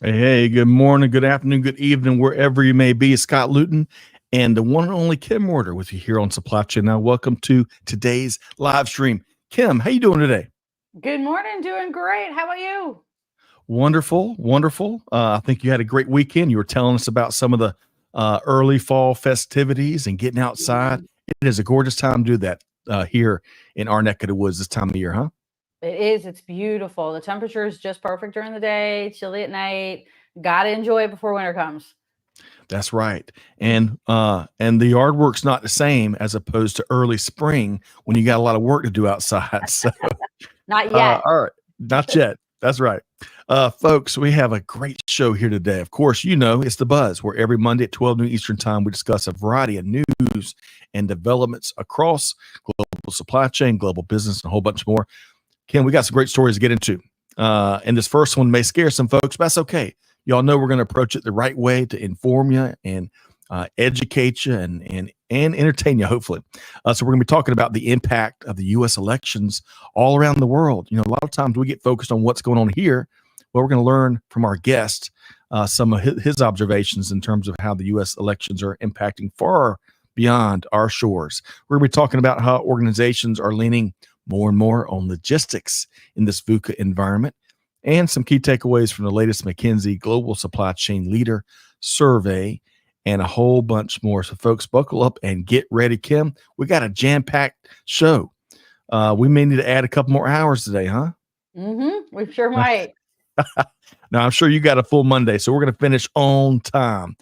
Hey, good morning, good afternoon, good evening, wherever you may be. It's Scott Luton and the one and only Kim Mortar with you here on Supply Chain. Now, welcome to today's live stream. Kim, how you doing today? Good morning. Doing great. How about you? Wonderful, wonderful. I think you had a great weekend. You were telling us about some of the early fall festivities and getting outside. Mhm. It is a gorgeous time to do that here in our neck of the woods this time of year, huh? It is. It's beautiful. The temperature is just perfect during the day, chilly at night. Got to enjoy it before winter comes. That's right. And the yard work's not the same as opposed to early spring when you got a lot of work to do outside. So Not yet. all right, not yet. That's right. Folks, we have a great show here today. Of course, you know, it's The Buzz, where every Monday at 12 noon Eastern Time, we discuss a variety of news and developments across global supply chain, global business, and a whole bunch more. Ken, we got some great stories to get into. And this first one may scare some folks, but that's okay. Y'all know we're going to approach it the right way to inform you and educate you and entertain you, hopefully. So we're going to be talking about the impact of the U.S. elections all around the world. You know, a lot of times we get focused on what's going on here. Well, we're going to learn from our guest some of his observations in terms of how the U.S. elections are impacting far beyond our shores. We're going to be talking about how organizations are leaning more and more on logistics in this VUCA environment, and some key takeaways from the latest McKinsey Global Supply Chain Leader Survey, and a whole bunch more. So, folks, buckle up and get ready. Kim, we got a jam-packed show. We may need to add a couple more hours today, huh? We sure might. Now, I'm sure you got a full Monday, so we're going to finish on time.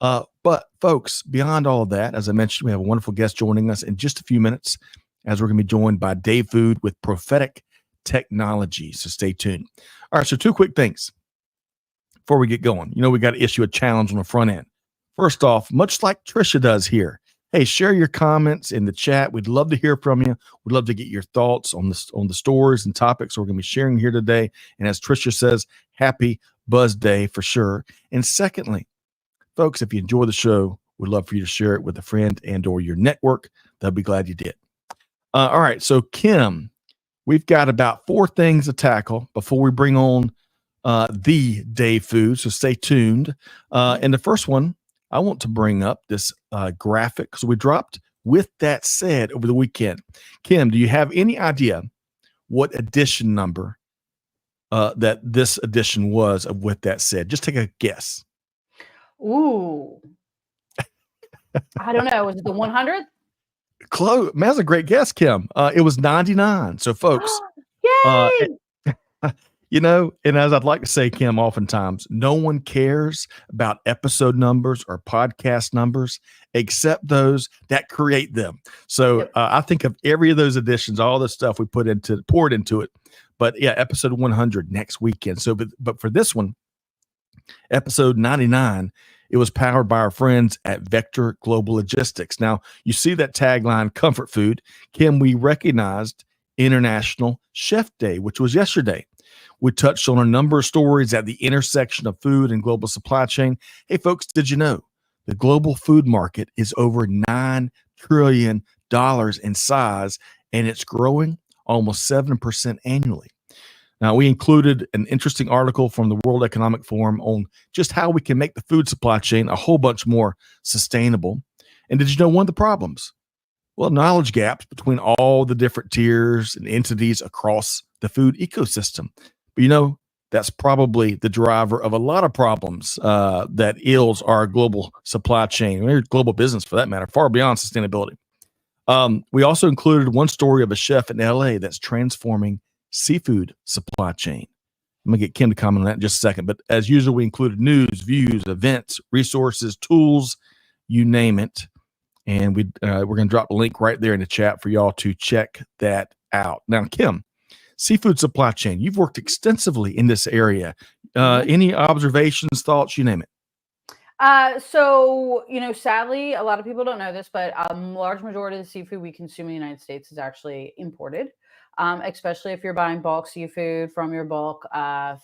But, folks, beyond all of that, as I mentioned, we have a wonderful guest joining us in just a few minutes as we're going to be joined by Dave Food with Prophetic Technology. So stay tuned. All right, so two quick things before we get going. You know, we got to issue a challenge on the front end. First off, much like Trisha does here, hey, share your comments in the chat. We'd love to hear from you. We'd love to get your thoughts on the stories and topics we're going to be sharing here today. And as Trisha says, happy Buzz Day for sure. And secondly, folks, if you enjoy the show, we'd love for you to share it with a friend and or your network. They'll be glad you did. All right, so Kim, we've got about four things to tackle before we bring on the Dave Food. So stay tuned. And the first one, I want to bring up this graphic because we dropped With That Said over the weekend. Kim, do you have any idea what edition number that this edition was of With That Said? Just take a guess. Ooh, I don't know. Was it the 100th? Close. Man, that's a great guess, Kim. It was 99. So, folks, uh, Yay! you know, and as I'd like to say, Kim, oftentimes no one cares about episode numbers or podcast numbers except those that create them. So Yep. I think of every of those editions, all the stuff we poured into it. But yeah, episode 100 next weekend. So, but for this one, episode 99, it was powered by our friends at Vector Global Logistics. Now, you see that tagline, comfort food. Kim, we recognized International Chef Day, which was yesterday. We touched on a number of stories at the intersection of food and global supply chain. Hey, folks, did you know the global food market is over $9 trillion in size, and it's growing almost 7% annually? Now, we included an interesting article from the World Economic Forum on just how we can make the food supply chain a whole bunch more sustainable. And did you know one of the problems? Well, knowledge gaps between all the different tiers and entities across the food ecosystem. But you know, that's probably the driver of a lot of problems that ills our global supply chain, or global business for that matter, far beyond sustainability. We also included one story of a chef in LA that's transforming seafood supply chain. I'm going to get Kim to comment on that in just a second. But as usual, we included news, views, events, resources, tools, you name it. And we're going to drop a link right there in the chat for y'all to check that out. Now, Kim, seafood supply chain, you've worked extensively in this area. Any observations, thoughts, you name it? Sadly, a lot of people don't know this, but large majority of the seafood we consume in the United States is actually imported, especially if you're buying bulk seafood from your bulk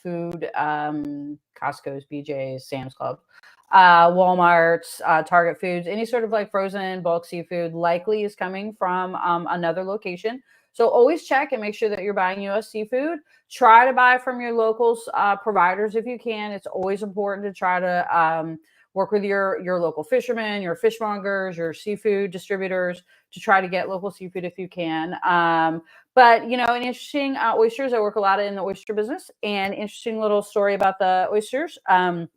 food, Costco's, BJ's, Sam's Club, Walmart's, Target Foods, any sort of like frozen bulk seafood likely is coming from another location. So always check and make sure that you're buying U.S. seafood. Try to buy from your locals providers if you can. It's always important to try to work with your local fishermen, your fishmongers, your seafood distributors to try to get local seafood if you can. But, you know, an interesting oysters, I work a lot in the oyster business, and interesting little story about the oysters. The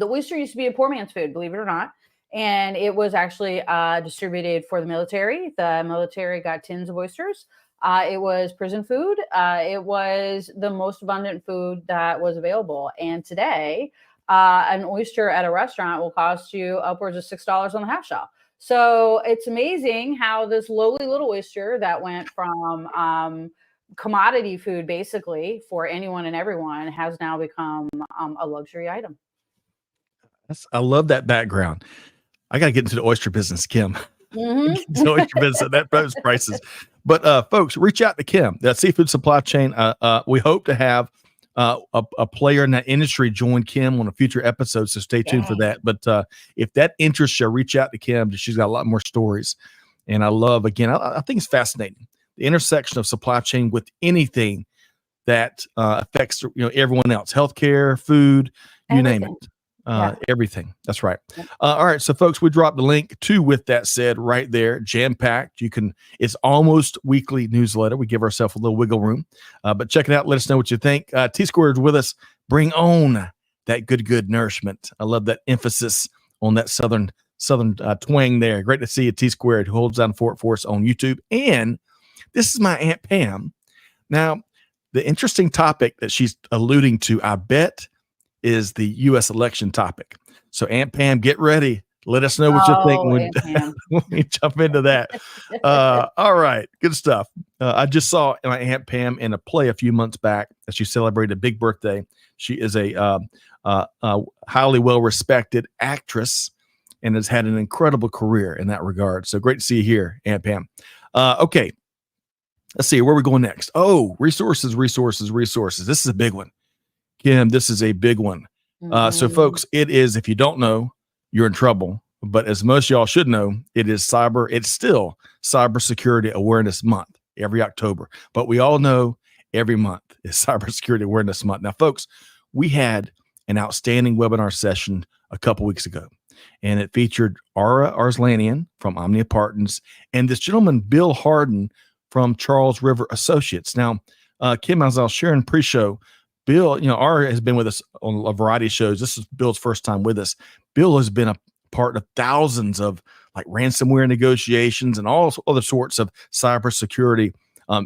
oyster used to be a poor man's food, believe it or not. And it was actually distributed for the military. The military got tins of oysters. It was prison food. It was the most abundant food that was available. And today, an oyster at a restaurant will cost you upwards of $6 on the half shell. So it's amazing how this lowly little oyster that went from commodity food, basically, for anyone and everyone, has now become a luxury item. I love that background. I got to get into the oyster business, Kim. Mm-hmm. The oyster business at those prices. But folks, reach out to Kim, that seafood supply chain. We hope to have a player in that industry join Kim on a future episode, so stay tuned for that. But if that interests you, reach out to Kim. She's got a lot more stories. And I love, again, I think it's fascinating, the intersection of supply chain with anything that affects everyone else, healthcare, food, you name it. Everything. That's right. All right. So folks, we dropped the link to With That Said right there, jam-packed. It's almost weekly newsletter. We give ourselves a little wiggle room, but check it out. Let us know what you think. T-Squared's with us. Bring on that good nourishment. I love that emphasis on that southern twang there. Great to see you, T-Squared, who holds down the fort for us on YouTube. And this is my Aunt Pam. Now, the interesting topic that she's alluding to, I bet, is the U.S. election topic. So Aunt Pam, get ready. Let us know what you think when we jump into that. All right. Good stuff. I just saw my Aunt Pam in a play a few months back as she celebrated a big birthday. She is a highly well-respected actress and has had an incredible career in that regard. So great to see you here, Aunt Pam. Okay. Let's see. Where are we going next? Oh, resources. This is a big one. Kim, this is a big one. So folks, it is, if you don't know, you're in trouble. But as most of y'all should know, it's still Cybersecurity Awareness Month every October. But we all know every month is Cybersecurity Awareness Month. Now, folks, we had an outstanding webinar session a couple weeks ago, and it featured Ara Arslanian from Omnia Partners and this gentleman, Bill Harden from Charles River Associates. Now, Kim, as I was sharing pre-show, Bill, Ara has been with us on a variety of shows. This is Bill's first time with us. Bill has been a part of thousands of like ransomware negotiations and all other sorts of cybersecurity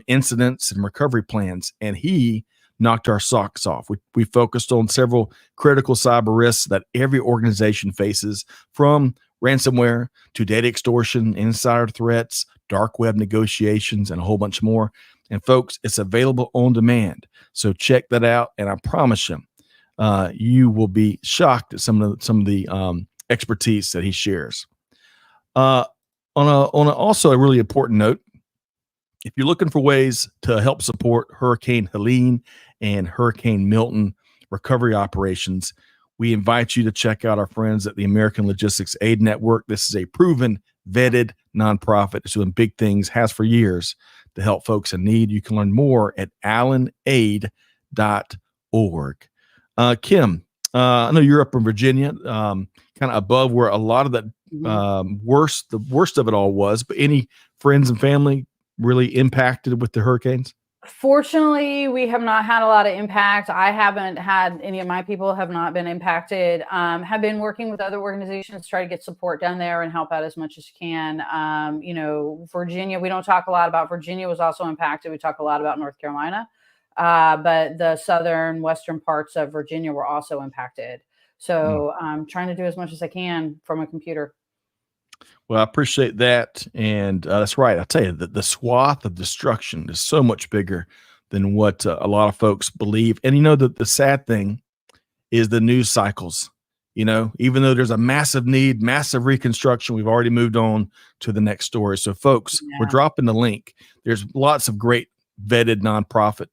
incidents and recovery plans. And he knocked our socks off. We focused on several critical cyber risks that every organization faces, from ransomware to data extortion, insider threats, dark web negotiations, and a whole bunch more. And folks, it's available on demand. So check that out. And I promise you, you will be shocked at some of the expertise that he shares. On also a really important note, if you're looking for ways to help support Hurricane Helene and Hurricane Milton recovery operations, we invite you to check out our friends at the American Logistics Aid Network. This is a proven, vetted nonprofit. It's doing big things, has for years, to help folks in need. You can learn more at allenaid.org. Kim, I know you're up in Virginia, kind of above where a lot of that the worst of it all was, but any friends and family really impacted with the hurricanes? Fortunately, we have not had a lot of impact. I haven't had, any of my people have not been impacted. Have been working with other organizations to try to get support down there and help out as much as you can. Virginia, we don't talk a lot about. Virginia was also impacted. We talk a lot about North Carolina, but the southern, western parts of Virginia were also impacted. So I'm trying to do as much as I can from a computer. Well, I appreciate that. And that's right. I tell you, the swath of destruction is so much bigger than what a lot of folks believe. And, the sad thing is the news cycles. Even though there's a massive need, massive reconstruction, we've already moved on to the next story. So, folks, we're dropping the link. There's lots of great vetted nonprofits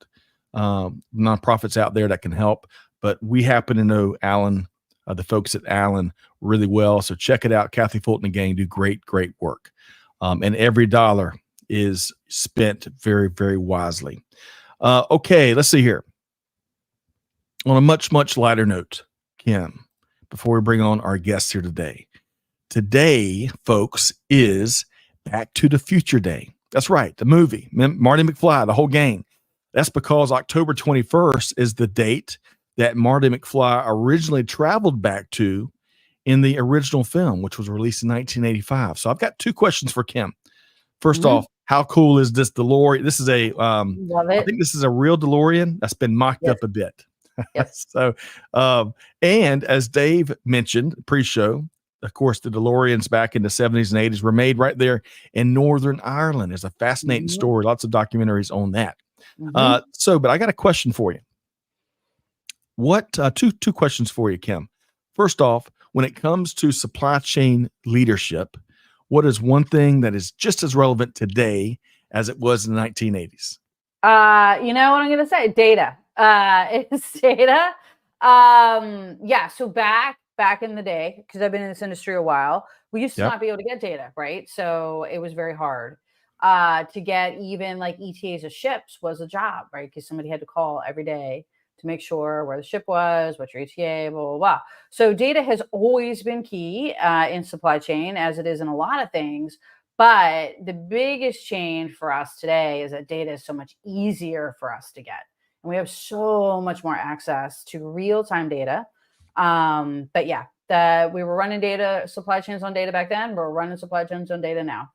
out there that can help. But we happen to know Allen, the folks at Allen, really well. So check it out. Kathy Fulton and gang do great work. And every dollar is spent very, very wisely. Okay, let's see here. On a much, much lighter note, Kim, before we bring on our guests here today. Today, folks, is Back to the Future Day. That's right, the movie, Marty McFly, the whole gang. That's because October 21st is the date that Marty McFly originally traveled back to in the original film, which was released in 1985. So I've got two questions for Kim. First off, how cool is this DeLorean? This is I think this is a real DeLorean that's been mocked up a bit. Yes. So, and as Dave mentioned pre-show, of course, the DeLoreans back in the 70s and 80s were made right there in Northern Ireland. It's a fascinating story. Lots of documentaries on that. But I got a question for you. What two questions for you, Kim? First off, when it comes to supply chain leadership, what is one thing that is just as relevant today as it was in the 1980s? You know what I'm going to say? Data. It's data. So back in the day, because I've been in this industry a while, we used to not be able to get data, right? So it was very hard. To get even like ETAs of ships was a job, right? Because somebody had to call every day to make sure where the ship was, what your ETA, blah, blah, blah. So data has always been key in supply chain, as it is in a lot of things. But the biggest change for us today is that data is so much easier for us to get. And we have so much more access to real-time data. We were running data, supply chains on data back then. We're running supply chains on data now.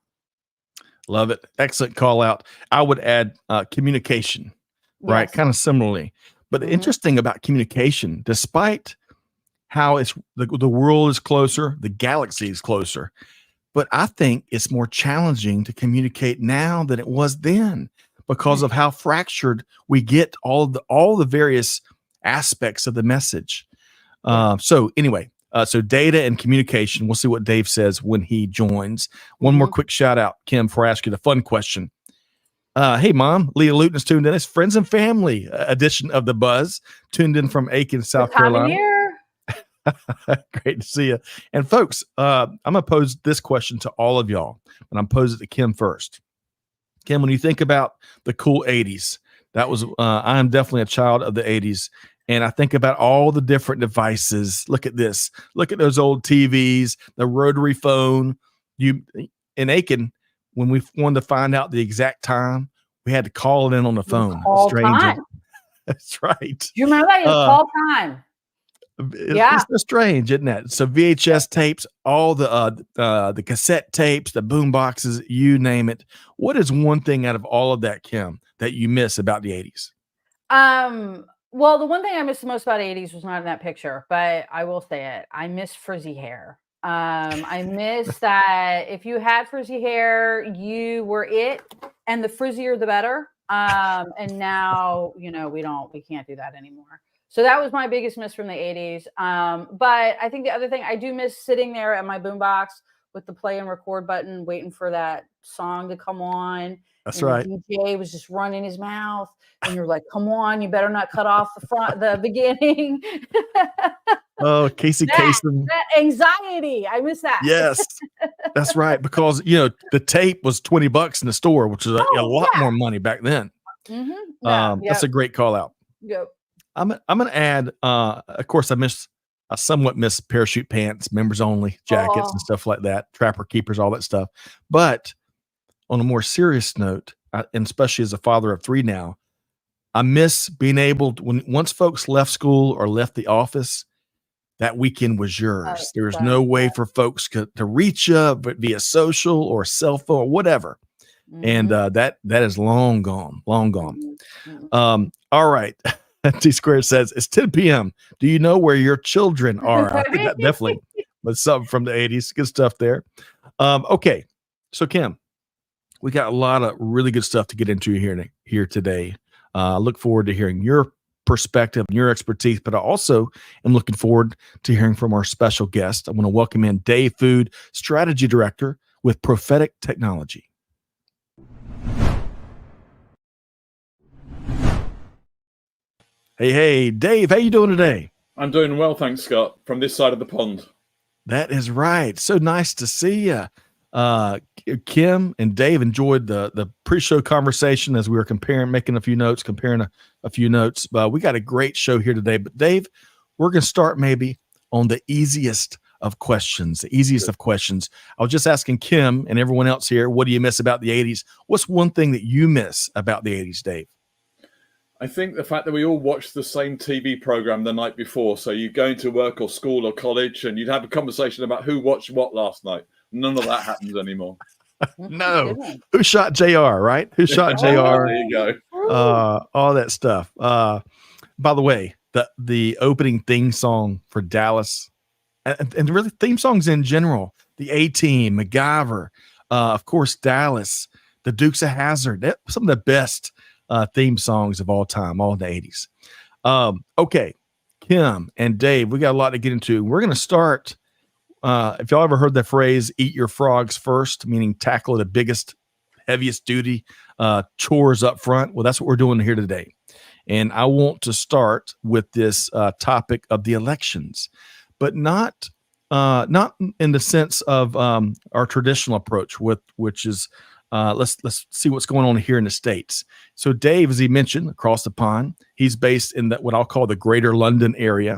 Love it. Excellent call out. I would add communication, right? Kind of similarly. But interesting about communication, despite how it's the world is closer, the galaxy is closer, but I think it's more challenging to communicate now than it was then because of how fractured we get all the various aspects of the message. So data and communication. We'll see what Dave says when he joins. One more quick shout out, Kim, before I ask you the fun question. Hey, Mom, Leah Luton is tuned in. It's friends and family edition of The Buzz, tuned in from Aiken, South Carolina. Great to see you. And folks, I'm going to pose this question to all of y'all, and I'm posing it to Kim first. Kim, when you think about the cool 80s, that was I am definitely a child of the 80s. And I think about all the different devices. Look at this. Look at those old TVs, the rotary phone. In Aiken, when we wanted to find out the exact time, we had to call it in on the phone. Time. That's right. Do you remember that? Call time. It's so strange, isn't it? So VHS tapes, all the cassette tapes, the boom boxes, you name it. What is one thing out of all of that, Kim, that you miss about the 80s? Well, the one thing I miss the most about 80s was not in that picture, but I will say it. I miss frizzy hair. I miss that if you had frizzy hair, you were it, and the frizzier the better. And now, we can't do that anymore. So that was my biggest miss from the 80s. But I think the other thing I do miss sitting there at my boombox with the play and record button, waiting for that song to come on. That's right. The DJ was just running his mouth, and you're like, "Come on, you better not cut off the beginning." Oh, Casey Kasem. That anxiety, I miss that. Yes, that's right. Because the tape was $20 in the store, which is a lot more money back then. That's a great call out. Yep. I'm gonna add. Of course, I somewhat miss parachute pants, members only jackets and stuff like that, trapper keepers, all that stuff. But on a more serious note, and especially as a father of 3 now, I miss being able to, once folks left school or left the office, that weekend was yours. There's no way for folks to reach you via social or cell phone or whatever. And that is long gone. All right. T Squared says it's 10 p.m. Do you know where your children are? I think that definitely was something from the 80s. Good stuff there. Okay. So Kim, we got a lot of really good stuff to get into here today. I look forward to hearing your perspective and your expertise, but I also am looking forward to hearing from our special guest. I want to welcome in Dave Food, Strategy Director with Prophetic Technology. Hey, Dave, how you doing today? I'm doing well, thanks, Scott, from this side of the pond. That is right. So nice to see you. Kim and Dave enjoyed the pre-show conversation as we were making a few notes, comparing a few notes. We got a great show here today. But Dave, we're going to start maybe on the easiest of questions. I was just asking Kim and everyone else here, what do you miss about the 80s? What's one thing that you miss about the 80s, Dave? I think the fact that we all watched the same TV program the night before. So you go into work or school or college and you'd have a conversation about who watched what last night. None of that happens anymore. No. Who shot JR, right? Who shot JR? There you go. All that stuff. By the way, the opening theme song for Dallas and really theme songs in general, the A-Team, MacGyver, of course, Dallas, the Dukes of Hazzard, some of the best theme songs of all time, all in the 80s. Okay, Kim and Dave, we got a lot to get into. We're going to start. If y'all ever heard the phrase "eat your frogs first," meaning tackle the biggest, heaviest duty chores up front, well, that's what we're doing here today. And I want to start with this topic of the elections, but not in the sense of our traditional approach, which is let's see what's going on here in the States. So Dave, as he mentioned, across the pond, he's based in what I'll call the greater London area.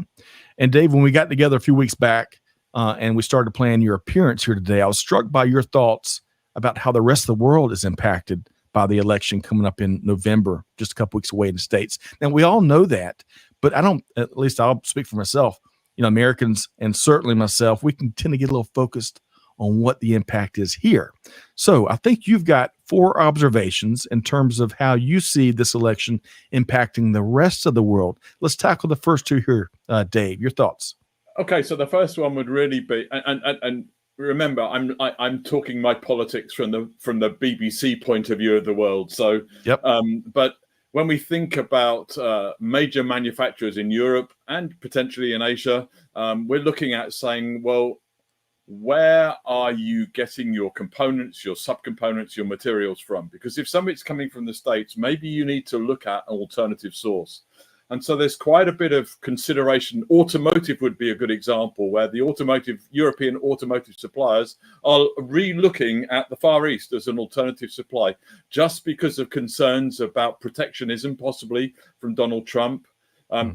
And Dave, when we got together a few weeks back and we started planning your appearance here today, I was struck by your thoughts about how the rest of the world is impacted by the election coming up in November, just a couple weeks away in the States. Now, we all know that, but at least I'll speak for myself, Americans, and certainly myself, we can tend to get a little focused on what the impact is here. So I think you've got 4 observations in terms of how you see this election impacting the rest of the world. Let's tackle the first 2 here. Dave, your thoughts. Okay, so the first one would really be, and remember, I'm talking my politics from the BBC point of view of the world. So, yep. But when we think about major manufacturers in Europe and potentially in Asia, we're looking at saying, well, where are you getting your components, your subcomponents, your materials from? Because if something's coming from the States, maybe you need to look at an alternative source. And so there's quite a bit of consideration. Automotive would be a good example where the European automotive suppliers are re-looking at the Far East as an alternative supply, just because of concerns about protectionism, possibly from Donald Trump,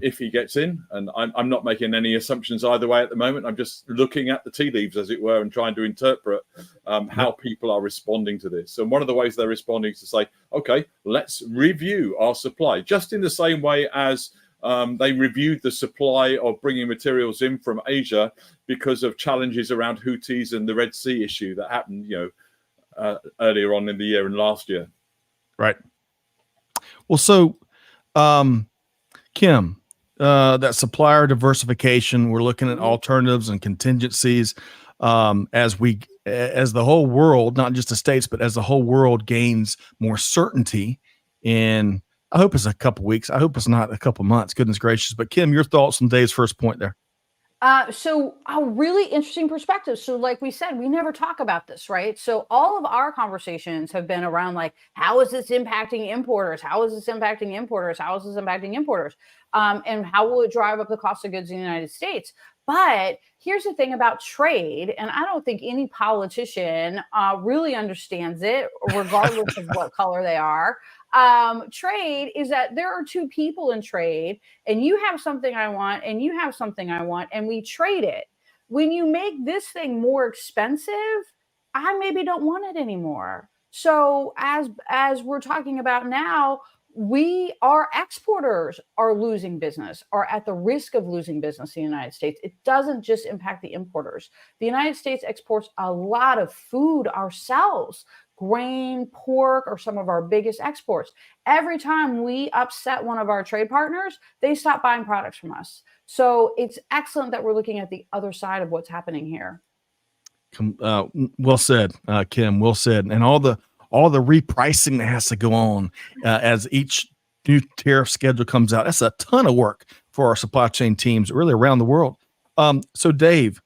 if he gets in. And I'm not making any assumptions either way at the moment. I'm just looking at the tea leaves, as it were, and trying to interpret how people are responding to this. And one of the ways they're responding is to say, okay, let's review our supply, just in the same way as they reviewed the supply of bringing materials in from Asia because of challenges around Houthis and the Red Sea issue that happened, earlier on in the year and last year. Right. Well, so, Kim, that supplier diversification, we're looking at alternatives and contingencies as the whole world, not just the States, but as the whole world gains more certainty in, I hope it's a couple weeks. I hope it's not a couple months. Goodness gracious. But Kim, your thoughts on Dave's first point there. So a really interesting perspective. So like we said, we never talk about this, right? So all of our conversations have been around like, how is this impacting importers? How is this impacting importers? How is this impacting importers? And how will it drive up the cost of goods in the United States? But here's the thing about trade, and I don't think any politician really understands it, regardless of what color they are. Trade is that there are 2 people in trade, and you have something I want, and you have something I want, and we trade it. When you make this thing more expensive, I maybe don't want it anymore. So as we're talking about now, our exporters are losing business, are at the risk of losing business in the United States. It doesn't just impact the importers. The United States exports a lot of food ourselves. Grain, pork are some of our biggest exports. Every time we upset one of our trade partners, they stop buying products from us. So it's excellent that we're looking at the other side of what's happening here. Well said, Kim. Well said. And all the repricing that has to go on as each new tariff schedule comes out. That's a ton of work for our supply chain teams, really around the world. So, Dave,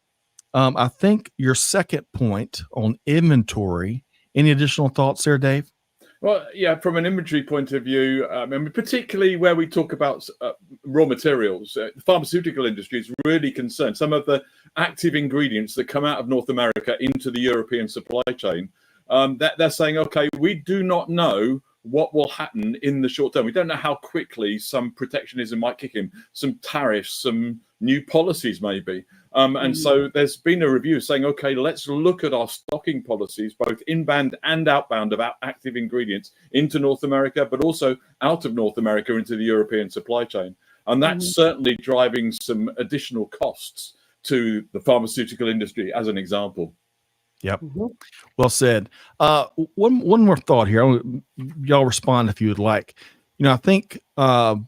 I think your second point on inventory. Any additional thoughts there, Dave? Well, yeah, from an inventory point of view, and particularly where we talk about raw materials, the pharmaceutical industry is really concerned. Some of the active ingredients that come out of North America into the European supply chain, that they're saying, okay, we do not know what will happen in the short term. We don't know how quickly some protectionism might kick in, some tariffs, some new policies maybe. And so there's been a review saying, okay, let's look at our stocking policies, both inbound and outbound, about active ingredients into North America, but also out of North America into the European supply chain. And that's certainly driving some additional costs to the pharmaceutical industry, as an example. Yep. Well said. One more thought here. Y'all respond if you would like. I think when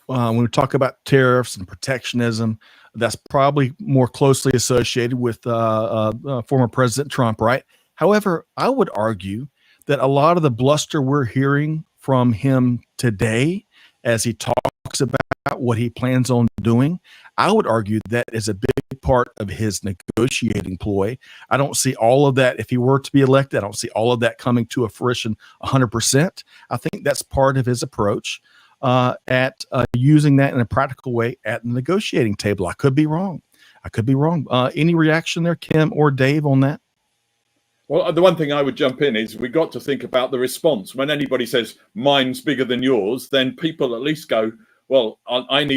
we talk about tariffs and protectionism, that's probably more closely associated with former President Trump, right? However, I would argue that a lot of the bluster we're hearing from him today, as he talks about what he plans on doing, I would argue that is a big part of his negotiating ploy. I don't see all of that. If he were to be elected, I don't see all of that coming to a fruition 100%. I think that's part of his approach at using that in a practical way at the negotiating table. I could be wrong. Any reaction there, Kim or Dave, on that? Well, the one thing I would jump in is we got to think about the response. When anybody says mine's bigger than yours, then people at least go, well, I'm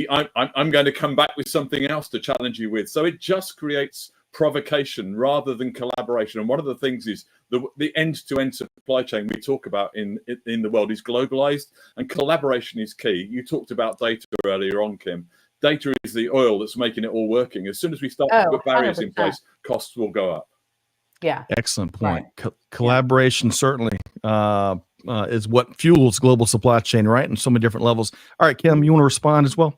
going to come back with something else to challenge you with. So it just creates provocation rather than collaboration. And one of the things is the end-to-end supply chain we talk about in the world is globalized, and collaboration is key. You talked about data earlier on, Kim. Data is the oil that's making it all working. As soon as we start to put barriers 100%. In place, costs will go up. Yeah. Excellent point. Right. Collaboration certainly is what fuels global supply chain, right? And so many different levels. All right, Kim, you want to respond as well?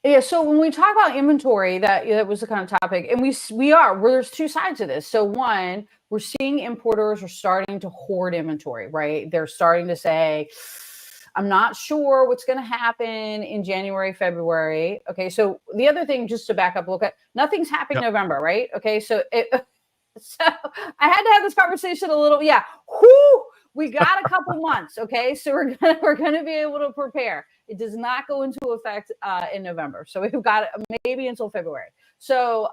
Yeah. So when we talk about inventory, that was the kind of topic, and there's two sides of this. So one, we're seeing importers are starting to hoard inventory, right? They're starting to say, I'm not sure what's going to happen in January, February. Okay. So the other thing, just to back up, look at, nothing's happening November, right? Okay. So I had to have this conversation a little. Yeah. We got a couple months. Okay. So we're gonna be able to prepare. It does not go into effect in November. So we've got maybe until February. So,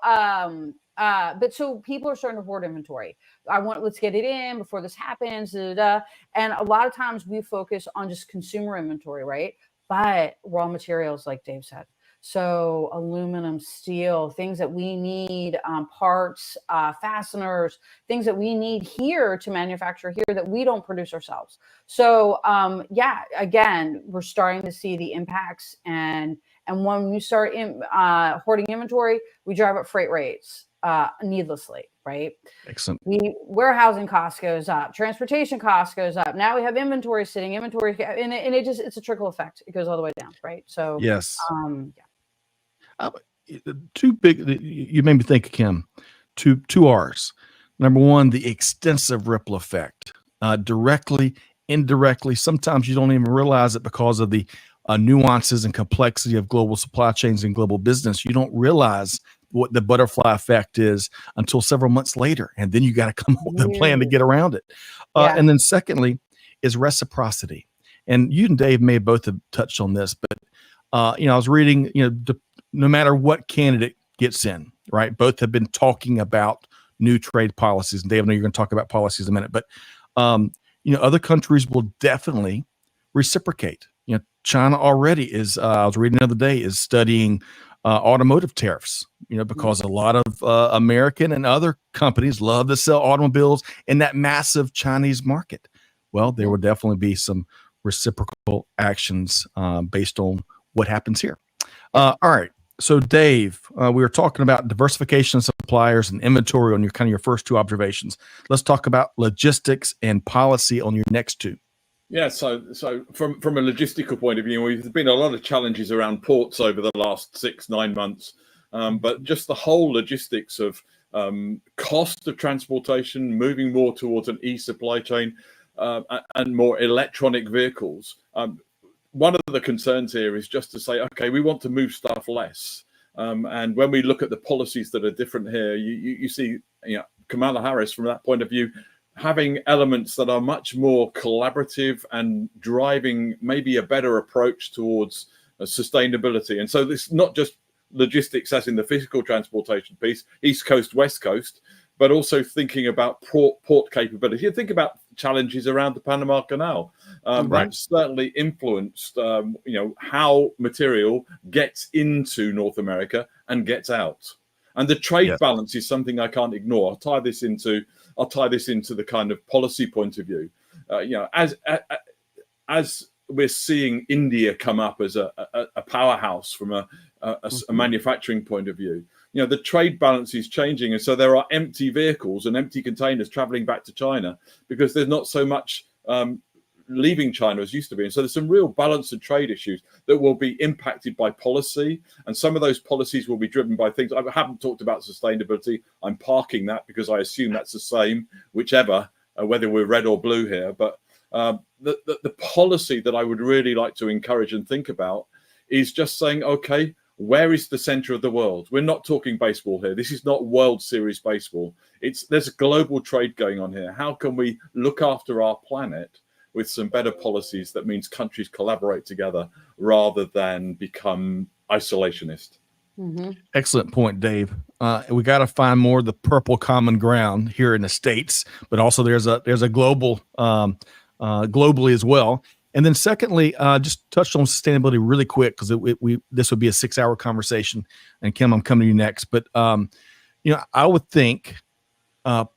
but so people are starting to hoard inventory. Let's get it in before this happens. And a lot of times we focus on just consumer inventory, right? But raw materials, like Dave said. So aluminum, steel, things that we need, parts, fasteners, things that we need here to manufacture here that we don't produce ourselves. So again, we're starting to see the impacts. And when we start hoarding inventory, we drive up freight rates needlessly, right? Excellent. Warehousing cost goes up, transportation cost goes up. Now we have inventory, and it's a trickle effect. It goes all the way down, right? So yes. Two big, you made me think, Kim, two R's. Number one, the extensive ripple effect, directly, indirectly. Sometimes you don't even realize it because of the nuances and complexity of global supply chains and global business. You don't realize what the butterfly effect is until several months later. And then you got to come up with a plan to get around it. And then secondly is reciprocity. And you and Dave may both have touched on this, but I was reading, no matter what candidate gets in, right? Both have been talking about new trade policies. And Dave, I know you're going to talk about policies in a minute, but other countries will definitely reciprocate. China already is. I was reading the other day, is studying automotive tariffs. Because a lot of American and other companies love to sell automobiles in that massive Chinese market. Well, there will definitely be some reciprocal actions based on what happens here. All right. So, Dave, we were talking about diversification of suppliers and inventory on your first two observations. Let's talk about logistics and policy on your next two. Yeah, so from a logistical point of view, there's been a lot of challenges around ports over the last 6-9 months, but just the whole logistics of cost of transportation, moving more towards an e-supply chain and more electronic vehicles. One of the concerns here is just to say, okay, we want to move stuff less. And when we look at the policies that are different here, you see, Kamala Harris, from that point of view, having elements that are much more collaborative and driving maybe a better approach towards sustainability. And so this is not just logistics as in the physical transportation piece, East Coast, West Coast, but also thinking about port capability. You think about challenges around the Panama Canal. That certainly influenced, how material gets into North America and gets out. And the trade balance is something I can't ignore. I'll tie this into the kind of policy point of view. As we're seeing India come up as a powerhouse from a manufacturing point of view, the trade balance is changing, and so there are empty vehicles and empty containers traveling back to China because there's not so much leaving China as used to be. And so there's some real balance and trade issues that will be impacted by policy, and some of those policies will be driven by things. I haven't talked about sustainability. I'm parking that because I assume that's the same, whichever, whether we're red or blue here. But the policy that I would really like to encourage and think about is just saying, okay, where is the center of the world? We're not talking baseball here. This is not World Series baseball. There's a global trade going on here. How can we look after our planet with some better policies that means countries collaborate together rather than become isolationist? Excellent point, Dave. We got to find more of the purple common ground here in the States, but also there's a global globally as well. And then secondly, just touched on sustainability really quick because this would be a 6-hour conversation. And Kim, I'm coming to you next. But I would think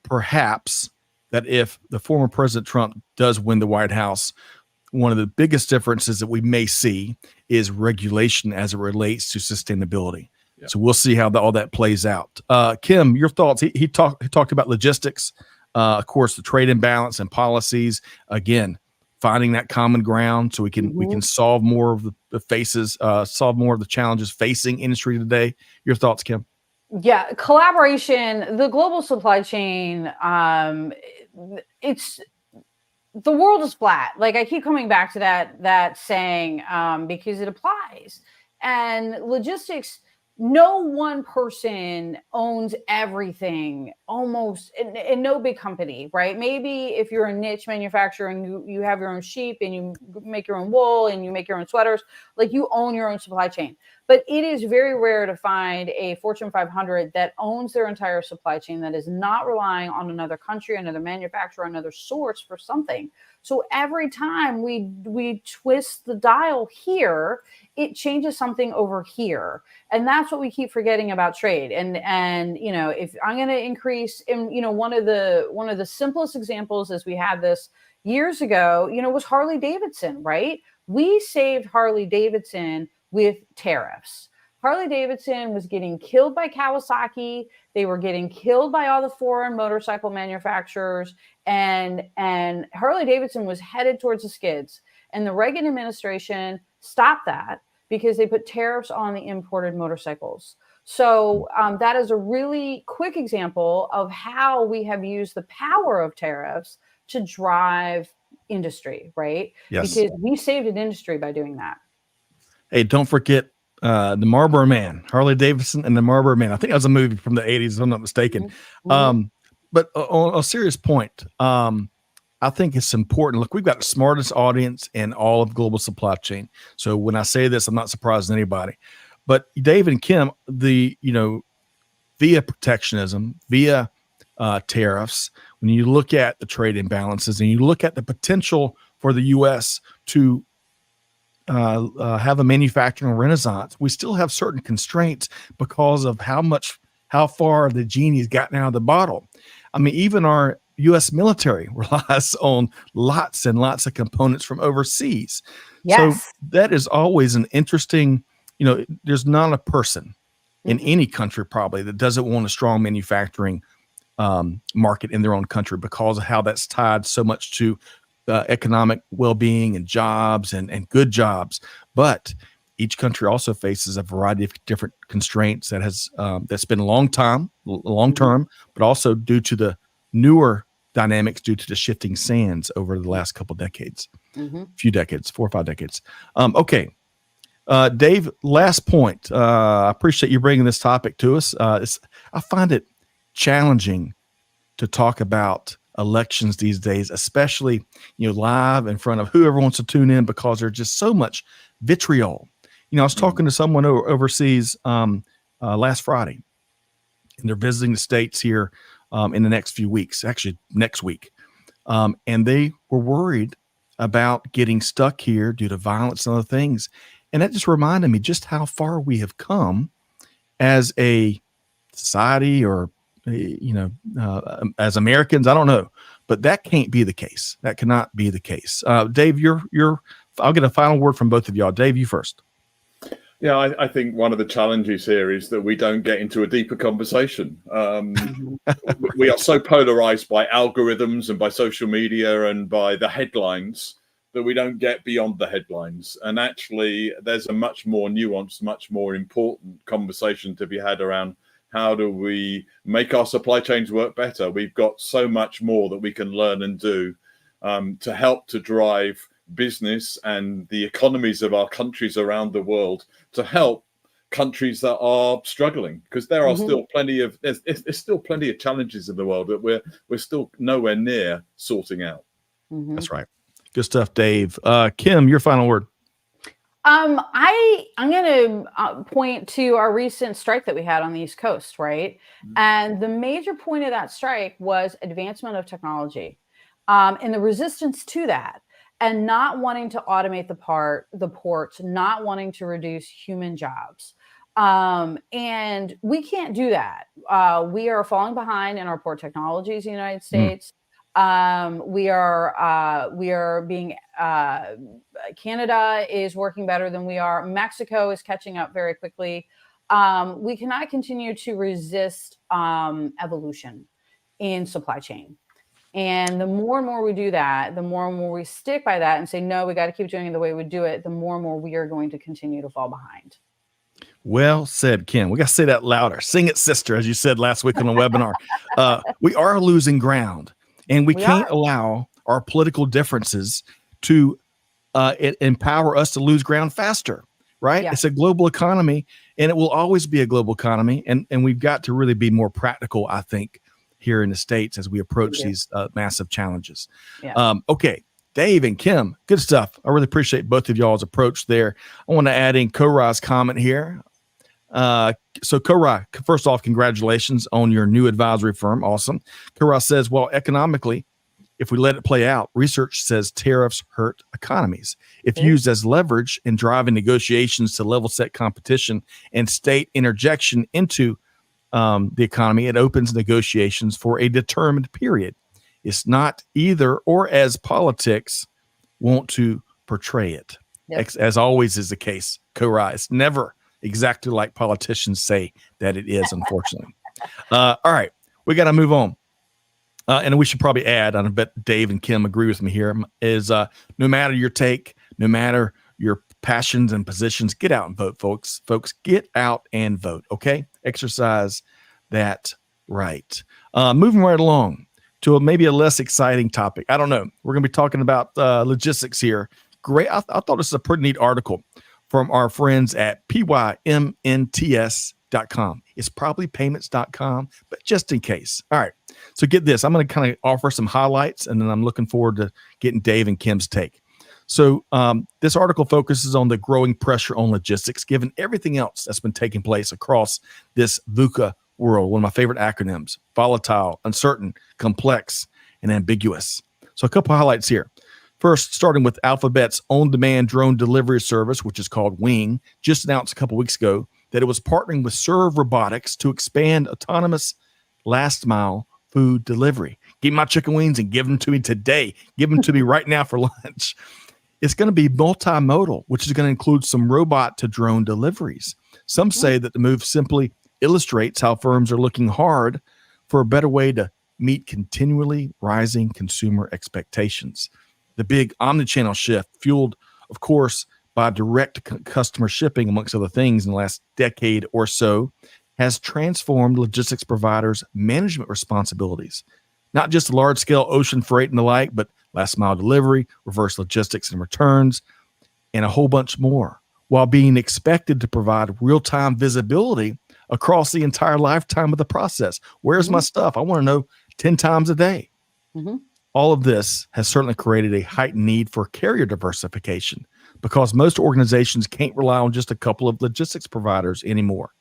perhaps that if the former President Trump does win the White House, one of the biggest differences that we may see is regulation as it relates to sustainability. Yeah. So we'll see how all that plays out. Kim, your thoughts? He talked about logistics, of course, the trade imbalance and policies. Again, finding that common ground so we can solve more of solve more of the challenges facing industry today. Your thoughts, Kim? Yeah, collaboration, the global supply chain, it's the world is flat. Like I keep coming back to that saying because it applies. And logistics, no one person owns everything almost in no big company, right? Maybe if you're a niche manufacturer and you have your own sheep and you make your own wool and you make your own sweaters, like you own your own supply chain. But it is very rare to find a Fortune 500 that owns their entire supply chain, that is not relying on another country, another manufacturer, another source for something. So every time we twist the dial here, it changes something over here. And that's what we keep forgetting about trade. And if I'm going to increase in, one of the simplest examples is we had this years ago, was Harley Davidson, right? We saved Harley Davidson with tariffs. Harley Davidson was getting killed by Kawasaki. They were getting killed by all the foreign motorcycle manufacturers. And Harley Davidson was headed towards the skids. And the Reagan administration stopped that because they put tariffs on the imported motorcycles. So that is a really quick example of how we have used the power of tariffs to drive industry, right? Yes. Because we saved an industry by doing that. Hey, don't forget the Marlboro Man, Harley Davidson and the Marlboro Man. I think that was a movie from the 80s, if I'm not mistaken. But on a serious point, I think it's important. Look, we've got the smartest audience in all of global supply chain. So when I say this, I'm not surprising anybody. But Dave and Kim, via protectionism, via tariffs, when you look at the trade imbalances and you look at the potential for the U.S. to have a manufacturing renaissance, we still have certain constraints because of how far the genie's gotten out of the bottle. I mean, even our U.S. military relies on lots and lots of components from overseas. Yes. So that is always an interesting, there's not a person in any country probably that doesn't want a strong manufacturing market in their own country because of how that's tied so much to economic well-being and jobs and good jobs. But each country also faces a variety of different constraints that's been long term, but also due to the newer dynamics due to the shifting sands over the last couple of decades, few decades, 4 or 5 decades. Okay. Dave, last point. I appreciate you bringing this topic to us. I find it challenging to talk about elections these days, especially, live in front of whoever wants to tune in, because there's just so much vitriol. I was talking to someone overseas last Friday, and they're visiting the States here in the next few weeks, actually next week. And they were worried about getting stuck here due to violence and other things. And that just reminded me just how far we have come as a society, or, as Americans. I don't know, but that can't be the case. That cannot be the case. Dave, I'll get a final word from both of y'all. Dave, you first. Yeah, I think one of the challenges here is that we don't get into a deeper conversation. We are so polarized by algorithms and by social media and by the headlines that we don't get beyond the headlines. And actually, there's a much more nuanced, much more important conversation to be had around how do we make our supply chains work better. We've got so much more that we can learn and do to help to drive business and the economies of our countries around the world, to help countries that are struggling, because there are still there's still plenty of challenges in the world that we're still nowhere near sorting out. That's right. Good stuff, Dave. Kim, your final word. I'm going to point to our recent strike that we had on the East Coast, right? And the major point of that strike was advancement of technology, and the resistance to that, and not wanting to automate the ports, not wanting to reduce human jobs. And we can't do that. We are falling behind in our port technologies in the United States. We are being, Canada is working better than we are. Mexico is catching up very quickly. We cannot continue to resist evolution in supply chain. And the more and more we do that, the more and more we stick by that and say, no, we got to keep doing it the way we do it, the more and more we are going to continue to fall behind. Well said, Kim. We got to say that louder. Sing it, sister, as you said last week on the webinar. We are losing ground, and we can't allow our political differences to empower us to lose ground faster, right? Yeah. It's a global economy, and it will always be a global economy. And we've got to really be more practical, I think, here in the States as we approach these massive challenges. Yeah. Okay, Dave and Kim, good stuff. I really appreciate both of y'all's approach there. I want to add in Korai's comment here. So Korai, first off, congratulations on your new advisory firm. Awesome. Korai says, well, economically, if we let it play out, research says tariffs hurt economies. If used as leverage in driving negotiations to level set competition and state interjection into the economy, it opens negotiations for a determined period. It's not either or, as politics want to portray it. Yep. As always is the case, Korai. It's never exactly like politicians say that it is, unfortunately. All right, we got to move on. And we should probably add, and I bet Dave and Kim agree with me here, is no matter your take, no matter your passions and positions, get out and vote, folks. Folks, get out and vote, okay? Exercise that right. Moving right along to maybe a less exciting topic. I don't know. We're going to be talking about logistics here. Great. I thought this is a pretty neat article from our friends at pymnts.com. It's probably payments.com, but just in case. All right. So get this. I'm going to kind of offer some highlights, and then I'm looking forward to getting Dave and Kim's take. So this article focuses on the growing pressure on logistics, given everything else that's been taking place across this VUCA world, one of my favorite acronyms: volatile, uncertain, complex, and ambiguous. So a couple highlights here. First, starting with Alphabet's on-demand drone delivery service, which is called Wing, just announced a couple weeks ago that it was partnering with Serve Robotics to expand autonomous last-mile food delivery. Give me my chicken wings and give them to me today. Give them to me right now for lunch. It's going to be multimodal, which is going to include some robot-to-drone deliveries. Some say that the move simply illustrates how firms are looking hard for a better way to meet continually rising consumer expectations. The big omnichannel shift, fueled, of course, by direct customer shipping, amongst other things, in the last decade or so, has transformed logistics providers' management responsibilities. Not just large-scale ocean freight and the like, but last-mile delivery, reverse logistics and returns, and a whole bunch more, while being expected to provide real-time visibility across the entire lifetime of the process. Where's my stuff? I want to know 10 times a day. Mhm. All of this has certainly created a heightened need for carrier diversification because most organizations can't rely on just a couple of logistics providers anymore.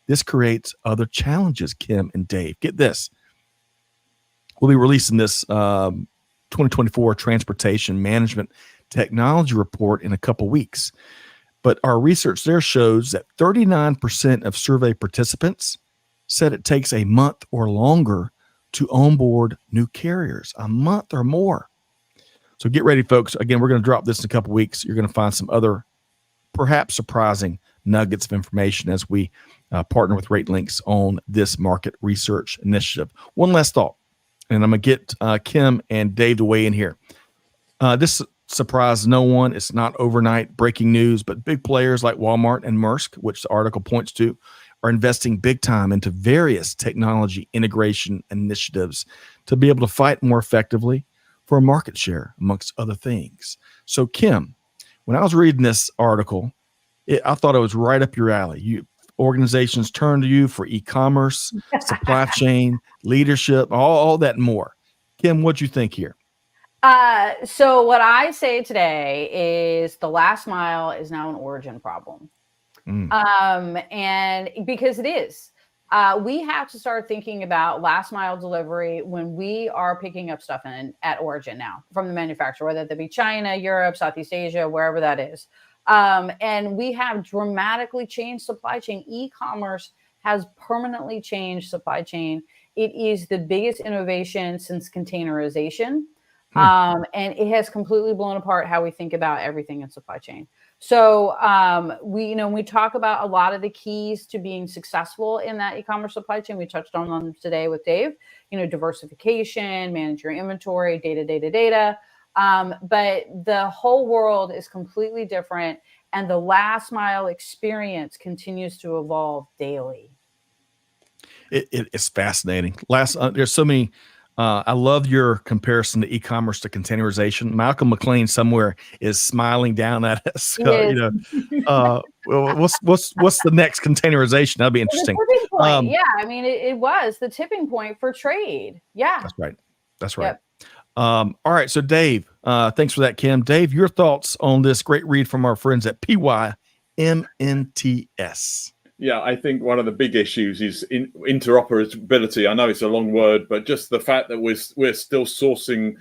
This creates other challenges, Kim and Dave. Get this. We'll be releasing this 2024 Transportation Management Technology Report in a couple weeks. But our research there shows that 39% of survey participants said it takes a month or longer to onboard new carriers, a month or more. So get ready, folks. Again, we're going to drop this in a couple weeks. You're going to find some other perhaps surprising nuggets of information as we partner with RateLinks on this market research initiative. One last thought, and I'm going to get Kim and Dave to weigh in here. This surprised no one. It's not overnight breaking news, but big players like Walmart and Maersk, which the article points to, are investing big time into various technology integration initiatives to be able to fight more effectively for a market share, amongst other things. So, Kim, when I was reading this article, I thought it was right up your alley. Organizations turn to you for e-commerce, supply chain, leadership, all that and more. Kim, what'd you think here? So what I say today is the last mile is now an origin problem. And because it is, we have to start thinking about last mile delivery when we are picking up stuff at origin now from the manufacturer, whether that be China, Europe, Southeast Asia, wherever that is. And we have dramatically changed supply chain. E-commerce has permanently changed supply chain. It is the biggest innovation since containerization. And it has completely blown apart how we think about everything in supply chain. So we talk about a lot of the keys to being successful in that e-commerce supply chain. We touched on them today with Dave, diversification, manage your inventory, data. But the whole world is completely different. And the last mile experience continues to evolve daily. It's fascinating. There's so many. I love your comparison to e-commerce to containerization. Malcolm McLean somewhere is smiling down at us. What's the next containerization? That'll be interesting. The tipping point. Yeah, I mean, it was the tipping point for trade. Yeah, that's right. Yep. All right. So Dave, thanks for that, Kim. Dave, your thoughts on this great read from our friends at PYMNTS. Yeah, I think one of the big issues is interoperability. I know it's a long word, but just the fact that we're still sourcing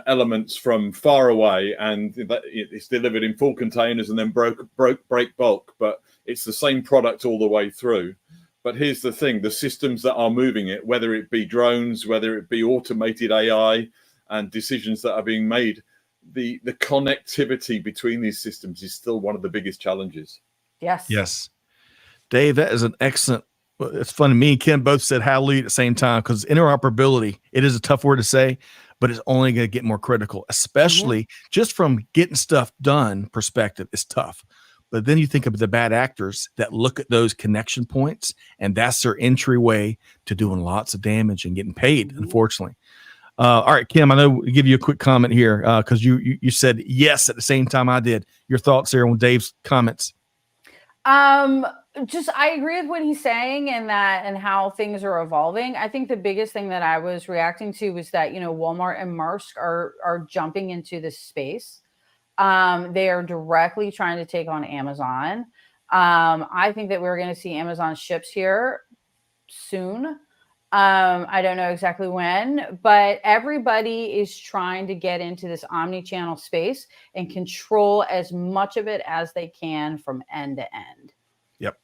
elements from far away, and that it's delivered in full containers and then break bulk, but it's the same product all the way through. But here's the thing: the systems that are moving it, whether it be drones, whether it be automated AI, and decisions that are being made, the connectivity between these systems is still one of the biggest challenges. Yes. Dave, that is an excellent. It's funny. Me and Ken both said hallelujah at the same time because interoperability, it is a tough word to say, but it's only going to get more critical, especially just from getting stuff done perspective. It's tough. But then you think of the bad actors that look at those connection points, and that's their entryway to doing lots of damage and getting paid, unfortunately. All right, Kim, I know we'll give you a quick comment here because you said yes at the same time I did. Your thoughts there on Dave's comments? I agree with what he's saying and how things are evolving. I think the biggest thing that I was reacting to was that, Walmart and Maersk are jumping into this space. They are directly trying to take on Amazon. I think that we're going to see Amazon ships here soon. I don't know exactly when, but everybody is trying to get into this omni-channel space and control as much of it as they can from end to end. Yep.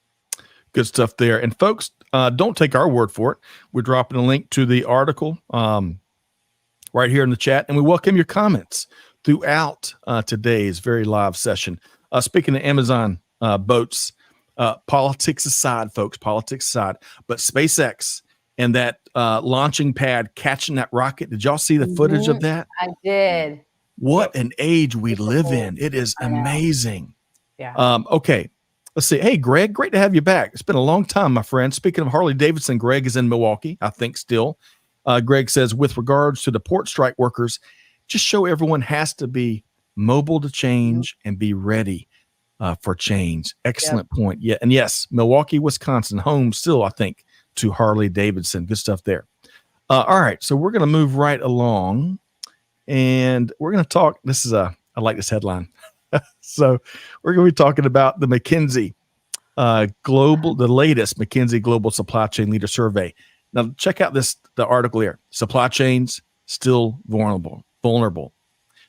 Good stuff there. And folks, don't take our word for it. We're dropping a link to the article right here in the chat, and we welcome your comments throughout today's very live session. Speaking of Amazon boats, politics aside, folks, but SpaceX and that launching pad catching that rocket. Did y'all see the footage of that? I did. What an age we live in. It is amazing. Yeah. Okay. Let's see. Hey, Greg, great to have you back. It's been a long time, my friend. Speaking of Harley Davidson, Greg is in Milwaukee, I think still. Greg says, with regards to the port strike workers, just show everyone has to be mobile to change and be ready for change. Excellent point. Yeah. And yes, Milwaukee, Wisconsin, home still, I think, to Harley Davidson. Good stuff there. All right, so we're going to move right along, and we're going to talk. I like this headline. So we're going to be talking about the McKinsey the latest McKinsey Global Supply Chain Leader Survey. Now, check out the article here. Supply chains still vulnerable.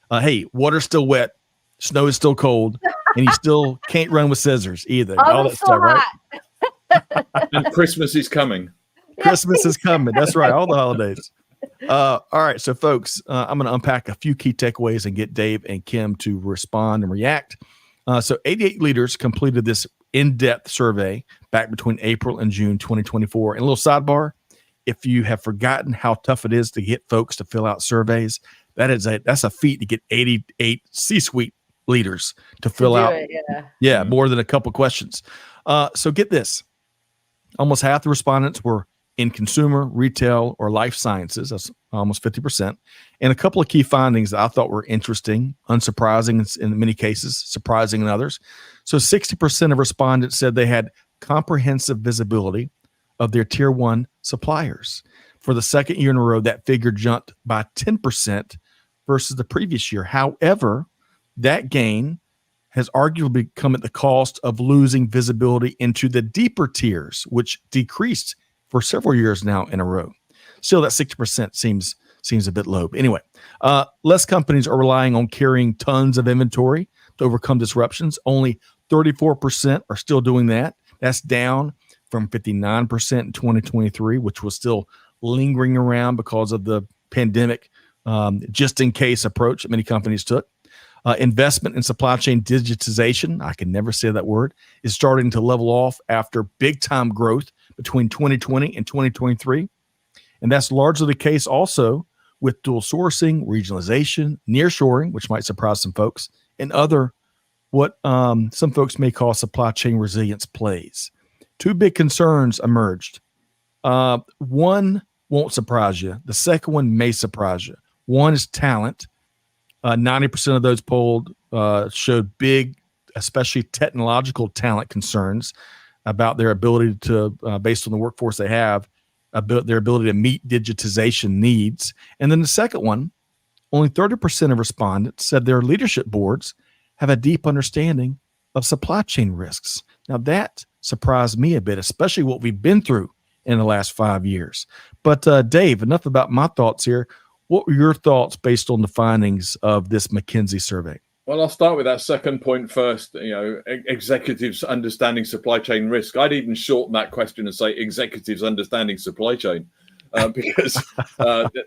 Hey, water's still wet, snow is still cold, and you still can't run with scissors either. All that stuff, right? And Christmas is coming. Christmas is coming. That's right. All the holidays. All right. So, folks, I'm going to unpack a few key takeaways and get Dave and Kim to respond and react. So 88 leaders completed this in-depth survey back between April and June 2024. And a little sidebar, if you have forgotten how tough it is to get folks to fill out surveys, that's a feat to get 88 C-suite leaders to fill out. More than a couple questions. So get this. Almost half the respondents were in consumer, retail, or life sciences. That's almost 50%. And a couple of key findings that I thought were interesting, unsurprising in many cases, surprising in others. So 60% of respondents said they had comprehensive visibility of their tier one suppliers. For the second year in a row, that figure jumped by 10% versus the previous year. However, that gain has arguably come at the cost of losing visibility into the deeper tiers, which decreased for several years now in a row. Still, that 60% seems a bit low. But anyway, less companies are relying on carrying tons of inventory to overcome disruptions. Only 34% are still doing that. That's down from 59% in 2023, which was still lingering around because of the pandemic, just in case approach that many companies took. Investment in supply chain digitization, I can never say that word, is starting to level off after big time growth between 2020 and 2023. And that's largely the case also with dual sourcing, regionalization, nearshoring, which might surprise some folks, and other what some folks may call supply chain resilience plays. Two big concerns emerged. One won't surprise you. The second one may surprise you. One is talent. 90% of those polled showed big, especially technological talent concerns about their ability to, based on the workforce they have, their ability to meet digitization needs. And then the second one, only 30% of respondents said their leadership boards have a deep understanding of supply chain risks. Now that surprised me a bit, especially what we've been through in the last 5 years. But Dave, enough about my thoughts here. What were your thoughts based on the findings of this McKinsey survey? Well, I'll start with that second point first. Executives understanding supply chain risk. I'd even shorten that question and say executives understanding supply chain, because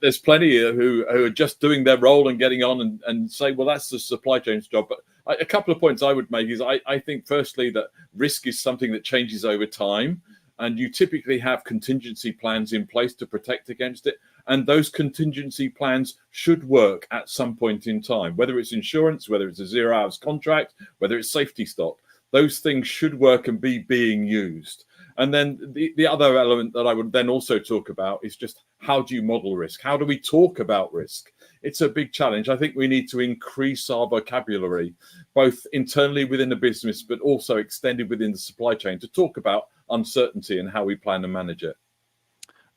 there's plenty who are just doing their role and getting on and say, well, that's the supply chain's job. But a couple of points I would make is I think, firstly, that risk is something that changes over time. And you typically have contingency plans in place to protect against it. And those contingency plans should work at some point in time, whether it's insurance, whether it's a 0 hours contract, whether it's safety stock. Those things should work and be being used. And then the other element that I would then also talk about is just how do you model risk? How do we talk about risk? It's a big challenge. I think we need to increase our vocabulary, both internally within the business, but also extended within the supply chain to talk about uncertainty and how we plan to manage it.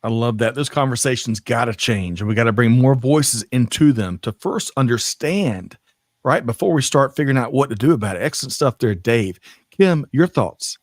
I love that. Those conversations got to change, and we got to bring more voices into them to first understand, right, before we start figuring out what to do about it. Excellent stuff there, Dave. Kim, your thoughts?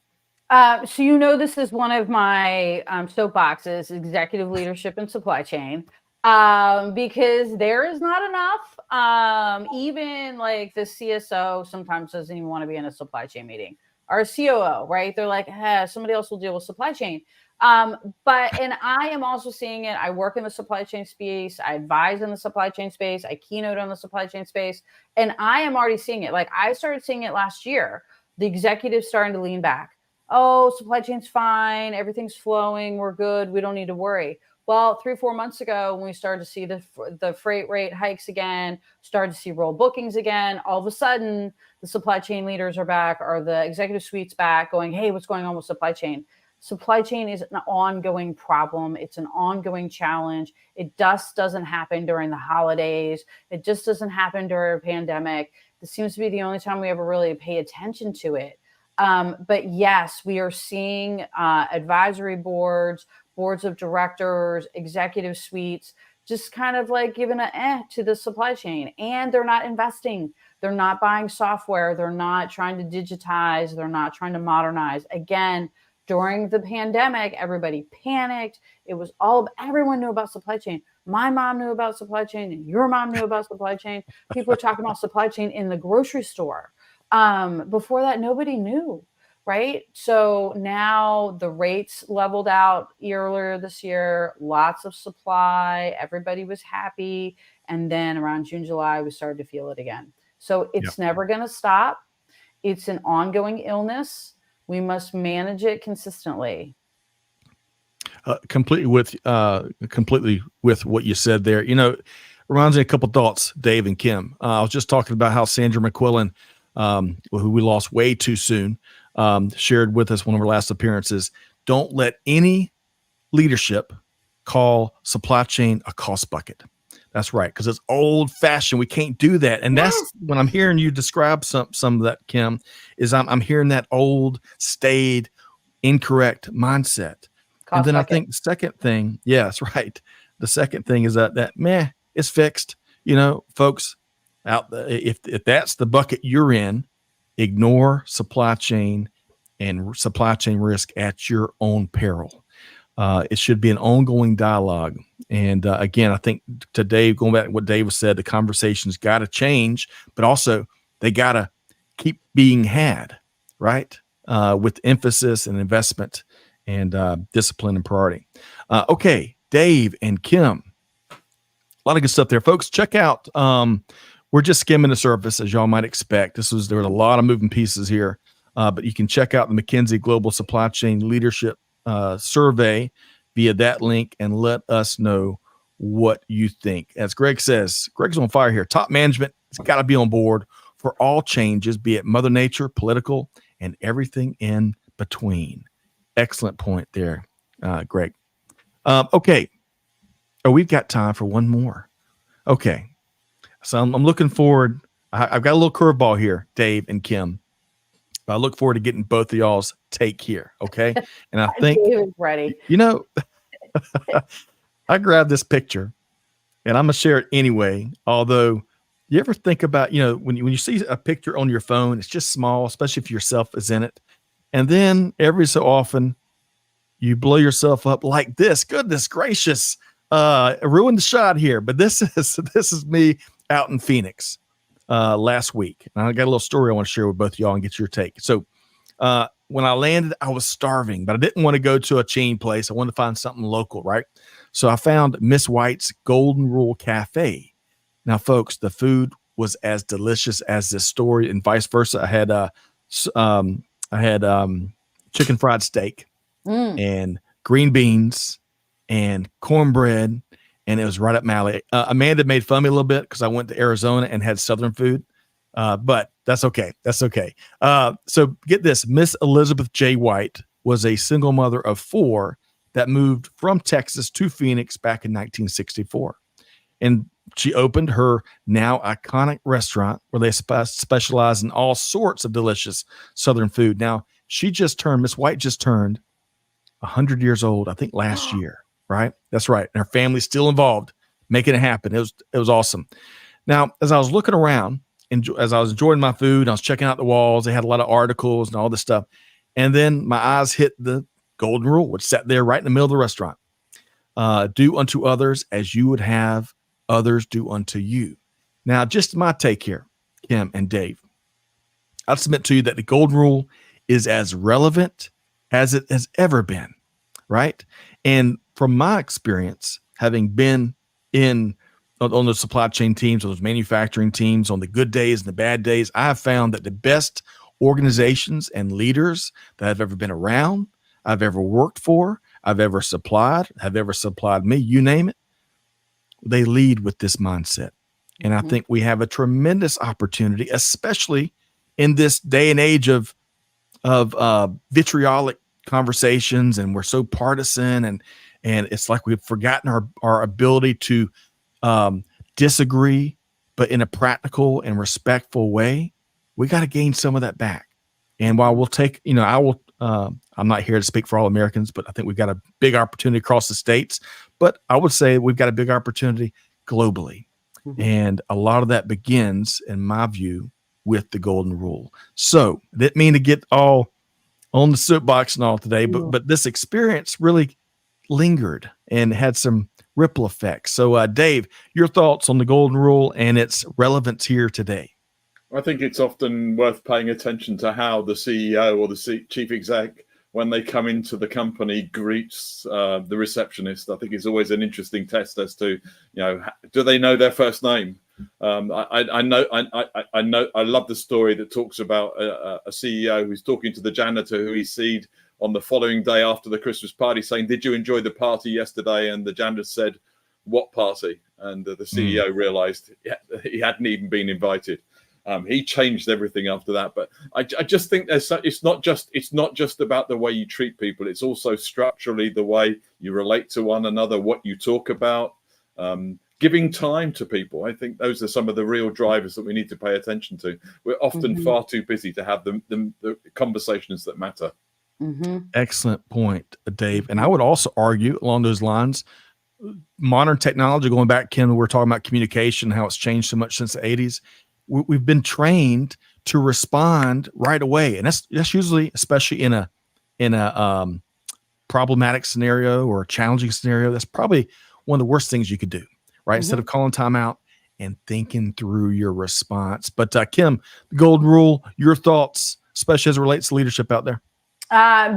So this is one of my soapboxes, executive leadership and supply chain, because there is not enough. Even like the CSO sometimes doesn't even want to be in a supply chain meeting. Our COO, right? They're like, somebody else will deal with supply chain. And I am also seeing it. I work in the supply chain space. I advise in the supply chain space. I keynote on the supply chain space. And I am already seeing it. Like I started seeing it last year. The executives starting to lean back. Oh, supply chain's fine. Everything's flowing. We're good. We don't need to worry. Well, 3-4 months ago, when we started to see the freight rate hikes again, started to see roll bookings again, all of a sudden, the supply chain leaders are back, or the executive suite's back going, hey, what's going on with supply chain? Supply chain is an ongoing problem. It's an ongoing challenge. It just doesn't happen during the holidays. It just doesn't happen during a pandemic. This seems to be the only time we ever really pay attention to it. But yes, we are seeing advisory boards, boards of directors, executive suites, just kind of like giving to the supply chain. And they're not investing. They're not buying software. They're not trying to digitize. They're not trying to modernize. Again, during the pandemic, everybody panicked. It was everyone knew about supply chain. My mom knew about supply chain, and your mom knew about supply chain. People were talking about supply chain in the grocery store. Before that, nobody knew, right? So now the rates leveled out earlier this year, lots of supply, everybody was happy. And then around June, July, we started to feel it again. So it's never going to stop. It's an ongoing illness. We must manage it consistently. Completely with what you said there. Reminds me of a couple thoughts, Dave and Kim. I was just talking about how Sandra McQuillan, who we lost way too soon, shared with us one of her last appearances. Don't let any leadership call supply chain a cost bucket. That's right, because it's old fashioned. We can't do that. And that's when I'm hearing you describe some of that, Kim, is I'm hearing that old, staid, incorrect mindset. Cost and then bucket. I think the second thing, that's right. The second thing is that it's fixed. Folks, if that's the bucket you're in, ignore supply chain and supply chain risk at your own peril. It should be an ongoing dialogue. And again, I think to Dave, going back to what Dave said, the conversation's got to change, but also they got to keep being had, right? With emphasis and investment and discipline and priority. Okay, Dave and Kim, a lot of good stuff there, folks. Check out. We're just skimming the surface, as y'all might expect. There was a lot of moving pieces here, but you can check out the McKinsey Global Supply Chain Leadership survey via that link and let us know what you think. As Greg says, Greg's on fire here. Top management has got to be on board for all changes, be it Mother Nature, political, and everything in between. Excellent point there, Greg. Okay. Oh, we've got time for one more. Okay. So I'm looking forward. I've got a little curveball here, Dave and Kim. I look forward to getting both of y'all's take here. Okay. And I think David's ready. I grabbed this picture and I'm going to share it anyway. Although you ever think about, when you see a picture on your phone, it's just small, especially if yourself is in it. And then every so often you blow yourself up like this. Goodness gracious. Ruined the shot here, but this is me out in Phoenix last week. And I got a little story I want to share with both of y'all and get your take. So when I landed, I was starving, but I didn't want to go to a chain place. I wanted to find something local, right? So I found Miss White's Golden Rule Cafe. Now, folks, the food was as delicious as this story, and vice versa. I had chicken fried steak and green beans and cornbread, and it was right up my alley. Amanda made fun of me a little bit because I went to Arizona and had Southern food, but that's okay. That's okay. So get this. Miss Elizabeth J. White was a single mother of 4 that moved from Texas to Phoenix back in 1964. And she opened her now iconic restaurant where they specialize in all sorts of delicious Southern food. Now, Miss White just turned 100 years old, I think last year, right? That's right. And her family's still involved, making it happen. It was awesome. Now, as I was looking around, and as I was enjoying my food, I was checking out the walls. They had a lot of articles and all this stuff. And then my eyes hit the golden rule, which sat there right in the middle of the restaurant. Do unto others as you would have others do unto you. Now, just my take here, Kim and Dave. I'd submit to you that the golden rule is as relevant as it has ever been, right? And from my experience, having been on those supply chain teams, on those manufacturing teams, on the good days and the bad days, I have found that the best organizations and leaders that I've ever been around, I've ever worked for, have ever supplied me, you name it, they lead with this mindset. And I think we have a tremendous opportunity, especially in this day and age of vitriolic conversations, and we're so partisan, and it's like we've forgotten our ability to disagree, but in a practical and respectful way. We got to gain some of that back. And while we'll take, I I'm not here to speak for all Americans, but I think we've got a big opportunity across the states. But I would say we've got a big opportunity globally. And a lot of that begins, in my view, with the golden rule. So didn't mean to get all on the soapbox and all today, but this experience really lingered and had some ripple effects. So Dave, your thoughts on the golden rule and its relevance here today? I think it's often worth paying attention to how the CEO or the chief exec, when they come into the company, greets the receptionist. I think it's always an interesting test as to, do they know their first name? I know. I love the story that talks about a CEO who's talking to the janitor who he seed on the following day after the Christmas party, saying, "Did you enjoy the party yesterday?" And the janitor said, "What party?" And the CEO realized he hadn't even been invited. He changed everything after that. But I just think it's not just about the way you treat people. It's also structurally the way you relate to one another, what you talk about, giving time to people. I think those are some of the real drivers that we need to pay attention to. We're often far too busy to have the conversations that matter. Excellent point, Dave. And I would also argue along those lines, modern technology, going back, Ken, we're talking about communication, how it's changed so much since the 80s. We've been trained to respond right away. And that's usually, especially in a problematic scenario or a challenging scenario, that's probably one of the worst things you could do, right? Instead of calling time out and thinking through your response. But Kim, the golden rule, your thoughts, especially as it relates to leadership out there?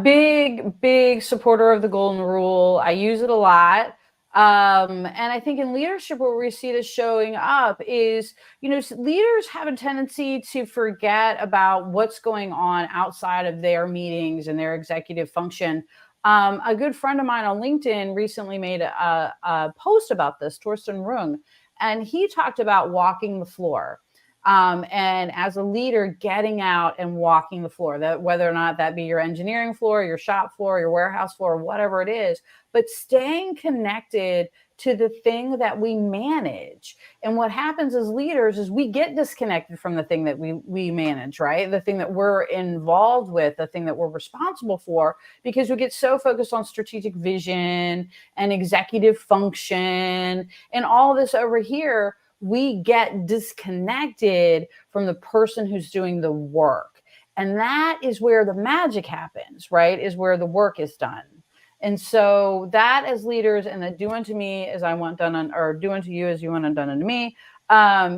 Big supporter of the golden rule. I use it a lot. And I think in leadership, where we see this showing up is, leaders have a tendency to forget about what's going on outside of their meetings and their executive function. A good friend of mine on LinkedIn recently made a post about this, Torsten Rung, and he talked about walking the floor. And as a leader, getting out and walking the floor, that whether or not that be your engineering floor, your shop floor, your warehouse floor, whatever it is, but staying connected to the thing that we manage. And what happens as leaders is we get disconnected from the thing that we manage, right? The thing that we're involved with, the thing that we're responsible for, because we get so focused on strategic vision and executive function and all this over here. We get disconnected from the person who's doing the work. And that is where the magic happens, right? Is where the work is done. And so that as leaders, and the do unto me as I want done, or do unto you as you want done unto me,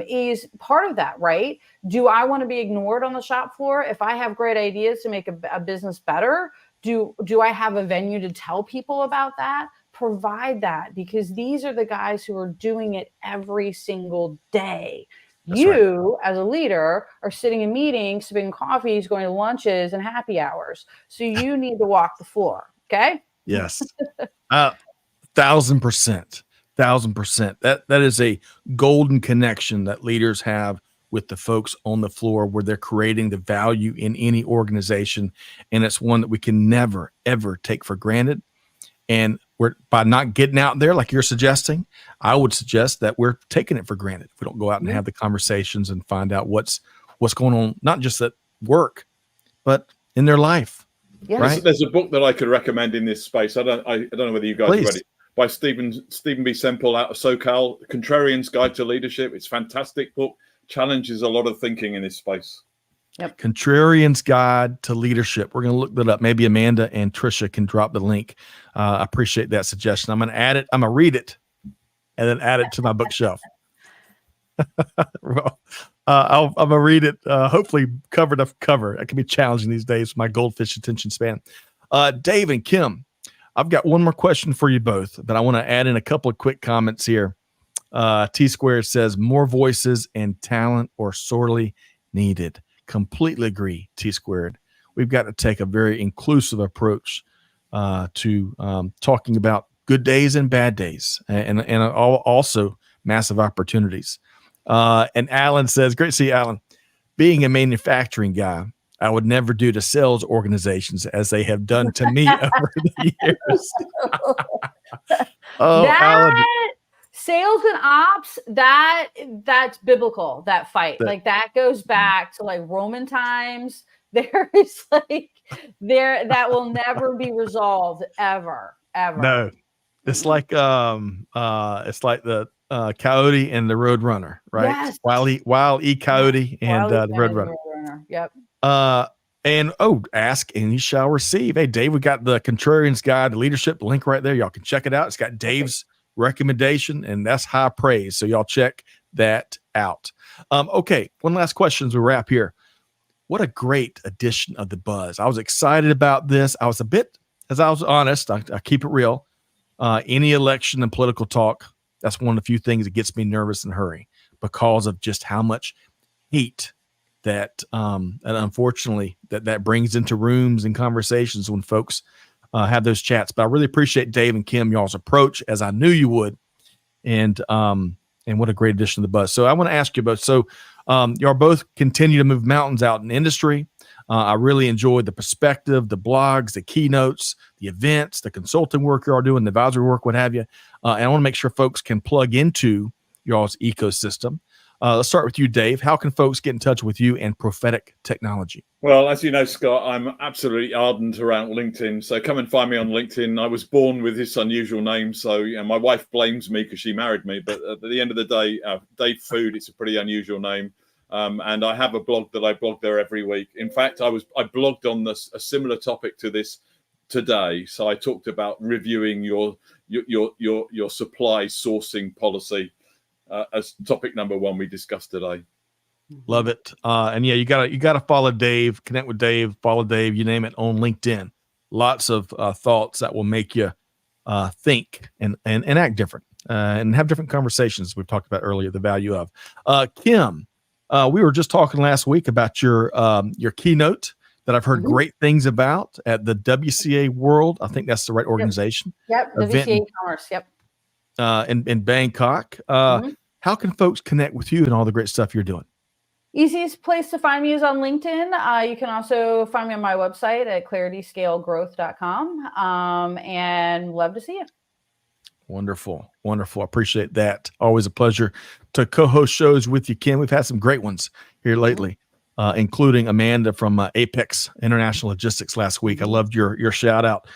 is part of that, right? Do I want to be ignored on the shop floor? If I have great ideas to make a business better, do I have a venue to tell people about that? Provide that, because these are the guys who are doing it every single day. That's you, right, as a leader, are sitting in meetings, sipping coffees, going to lunches and happy hours. So you need to walk the floor. Okay. Yes. 1,000%. That is a golden connection that leaders have with the folks on the floor, where they're creating the value in any organization. And it's one that we can never, ever take for granted. And by not getting out there, like you're suggesting, I would suggest that we're taking it for granted. If we don't go out and have the conversations and find out what's going on, not just at work, but in their life. Yes. Right? There's a book that I could recommend in this space. I don't know whether you guys Please. read it, by Stephen B. Semple out of SoCal, Contrarian's Guide to Leadership. It's a fantastic book. Challenges a lot of thinking in this space. Yep. Contrarian's Guide to Leadership. We're going to look that up. Maybe Amanda and Trisha can drop the link. I appreciate that suggestion. I'm going to add it. I'm going to read it and then add it to my bookshelf. Well, I'm going to read it, hopefully cover to cover. It can be challenging these days with my goldfish attention span. Dave and Kim, I've got one more question for you both, but I want to add in a couple of quick comments here. T Squared says, more voices and talent are sorely needed. Completely agree, T Squared. We've got to take a very inclusive approach to talking about good days and bad days, and also massive opportunities. And Alan says, great to see you, Alan. Being a manufacturing guy, I would never do to sales organizations as they have done to me over the years. Alan. Sales and ops, that's biblical, that fight. Like that goes back to like Roman times. There is like that will never be resolved ever. No, it's like the Coyote and the Roadrunner, right? Yes. Wile E. Coyote and the Roadrunner. Yep. And ask and you shall receive. Hey, Dave, we got the Contrarian's Guide to Leadership link right there. Y'all can check it out. It's got Dave's recommendation, and that's high praise. So y'all check that out. Okay, one last question as we wrap here. What a great edition of The Buzz. I was excited about this. I was honest, I keep it real. Any election and political talk, that's one of the few things that gets me nervous and hurry because of just how much heat that and unfortunately that brings into rooms and conversations when folks have those chats. But I really appreciate Dave and Kim, y'all's approach, as I knew you would. And what a great addition to The Buzz. So I want to ask you both. So y'all both continue to move mountains out in industry. I really enjoyed the perspective, the blogs, the keynotes, the events, the consulting work you're all doing, the advisory work, what have you. And I want to make sure folks can plug into y'all's ecosystem. Let's start with you, Dave. How can folks get in touch with you and Prophetic Technology? Well, as you know, Scott, I'm absolutely ardent around LinkedIn. So come and find me on LinkedIn. I was born with this unusual name. So my wife blames me because she married me. But at the end of the day, Dave Food, it's a pretty unusual name. And I have a blog that I blog there every week. In fact, I blogged on a similar topic to this today. So I talked about reviewing your supply sourcing policy as topic number one we discussed today. Love it. And yeah, you gotta follow Dave, connect with Dave, follow Dave, you name it, on LinkedIn. Lots of thoughts that will make you think and act different and have different conversations we've talked about earlier, the value of. Kim, we were just talking last week about your keynote that I've heard great things about at the WCA World. I think that's the right organization. Yep, WCA Commerce, yep. In Bangkok. How can folks connect with you and all the great stuff you're doing? Easiest place to find me is on LinkedIn. You can also find me on my website at clarityscalegrowth.com. And love to see you. Wonderful. Wonderful. I appreciate that. Always a pleasure to co-host shows with you, Kim. We've had some great ones here lately, including Amanda from Apex International Logistics last week. I loved your shout out.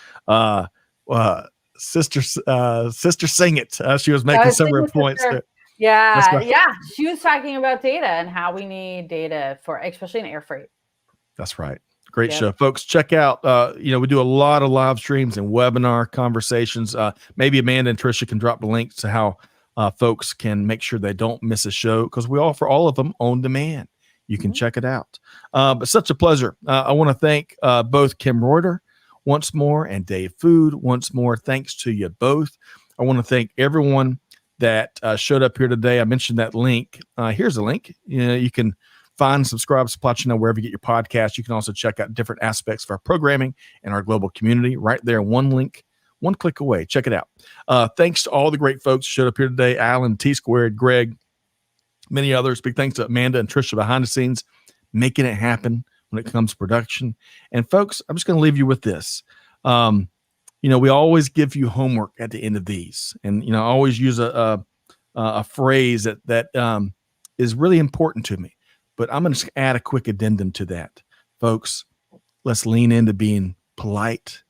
Sister Sing It. She was making several points there. Yeah. She was talking about data and how we need data for, especially in air freight. That's right. Great show, folks. Check out, we do a lot of live streams and webinar conversations. Maybe Amanda and Tricia can drop the links to how folks can make sure they don't miss a show, because we offer all of them on demand. You can check it out. But such a pleasure. I want to thank both Kim Reuter once more and Dave Food once more. Thanks to you both. I want to thank everyone that showed up here today. I mentioned that link. Here's a link. You can find and subscribe to Supply Chain Now wherever you get your podcast. You can also check out different aspects of our programming and our global community right there. One link, one click away. Check it out. Thanks to all the great folks who showed up here today. Alan, T-Squared, Greg, many others. Big thanks to Amanda and Tricia behind the scenes, making it happen when it comes to production. And folks, I'm just going to leave you with this. We always give you homework at the end of these. And, I always use a phrase that is really important to me. But I'm going to add a quick addendum to that. Folks, let's lean into being polite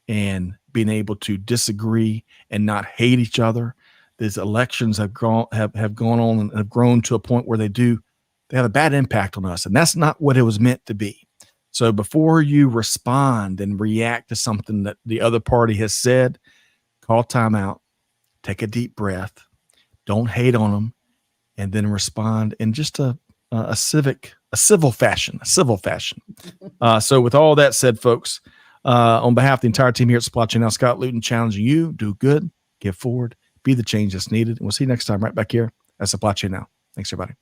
and being able to disagree and not hate each other. These elections have gone on and have grown to a point where they have a bad impact on us. And that's not what it was meant to be. So before you respond and react to something that the other party has said, call timeout, take a deep breath, don't hate on them, and then respond in just a civil fashion. So with all that said, folks, on behalf of the entire team here at Supply Chain Now, Scott Luton challenging you, do good, give forward, be the change that's needed. And we'll see you next time right back here at Supply Chain Now. Thanks, everybody.